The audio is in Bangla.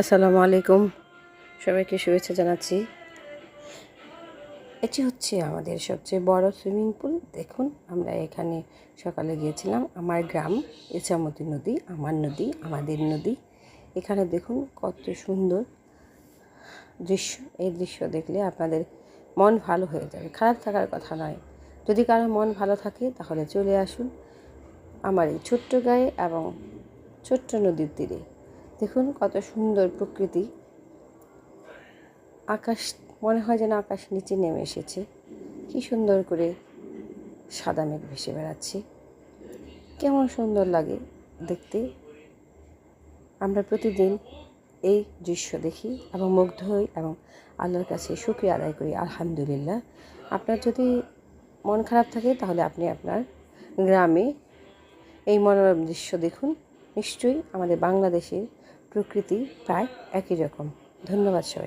আসসালামু আলাইকুম, সবাইকে শুভেচ্ছা জানাচ্ছি। এটি হচ্ছে আমাদের সবচেয়ে বড় সুইমিং পুল। দেখুন, আমরা এখানে সকালে গিয়েছিলাম। আমার গ্রাম ইছামতি নদী, আমার নদী, আমাদের নদী। এখানে দেখুন কত সুন্দর দৃশ্য। এই দৃশ্য দেখলে আপনাদের মন ভালো হয়ে যাবে, খারাপ থাকার কথা নয়। যদি কারো মন ভালো থাকে তাহলে চলে আসুন আমার এই ছোট্ট গায়ে এবং ছোট্ট নদীর তীরে। দেখুন কত সুন্দর প্রকৃতি। আকাশ মনে হয় যেন আকাশ নিচে নেমে এসেছে। কি সুন্দর করে সাদা মেঘ ভেসে বেড়াচ্ছে, কেমন সুন্দর লাগে দেখতে। আমরা প্রতিদিন এই দৃশ্য দেখি এবং মুগ্ধ হই এবং আল্লাহর কাছে শুকরিয়া আদায় করি, আলহামদুলিল্লাহ। আপনার যদি মন খারাপ থাকে তাহলে আপনি আপনার গ্রামে এই মনোরম দৃশ্য দেখুন। নিশ্চয়ই আমাদের বাংলাদেশের প্রকৃতি প্রায় একই রকম। ধন্যবাদ সবাই।